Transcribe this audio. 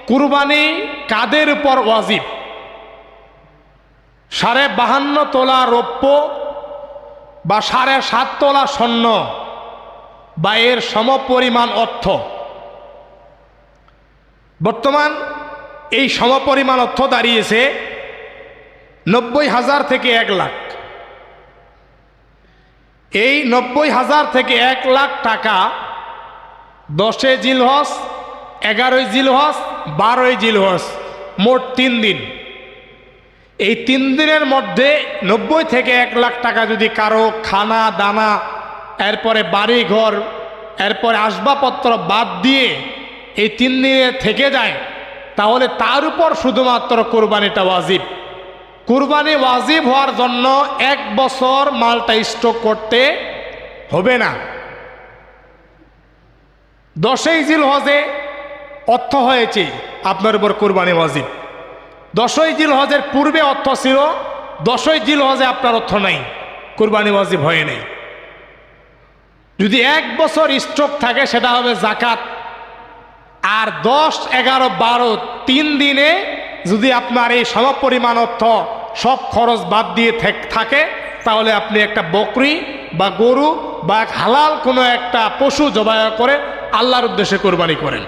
কুরবানি কাদের উপর ওয়াজিব? 52.5 তোলা রৌপ্য বা 7.5 তোলা স্বর্ণ বা এর সমপরিমাণ অর্থ। বর্তমান এই সমপরিমাণ অর্থ দাঁড়িয়েছে 90,000 থেকে 1 লাখ। এই 90,000 থেকে 1 লাখ টাকা 10 জিলহজ, 11 জিলহজ, 12 জিলহজ, মোট 3 দিন। এই 3 দিনের মধ্যে 90 থেকে 1 লাখ টাকা যদি কারো খানা দানা, এরপরে বাড়ি ঘর, এরপরে আসবাবপত্র বাদ দিয়ে এই 3 দিনে থেকে যায়, তাহলে তার উপর শুধুমাত্র কোরবানিটা ওয়াজিব। কুরবানি ওয়াজিব হওয়ার জন্য 1 বছর মালটা স্টক করতে হবে না। 10 জিলহজে অর্থ হয়েছে আপনার উপর কুরবানি ওয়াজিব। 10 জিলহজের পূর্বে অর্থ ছিল, 10 জিলহজে আপনার অর্থ নাই, কুরবানি ওয়াজিব হয় নাই। যদি 1 বছর স্টক থাকে সেটা হবে জাকাত। আর 10, 11, 12 3 দিনে যদি আপনার এই সমপরিমাণ অর্থ সব খরচ বাদ দিয়ে থাকে, তাহলে আপনি একটা বকরি বা গরু বা হালাল কোনো একটা পশু জবাই করে আল্লাহর উদ্দেশ্যে কোরবানি করেন।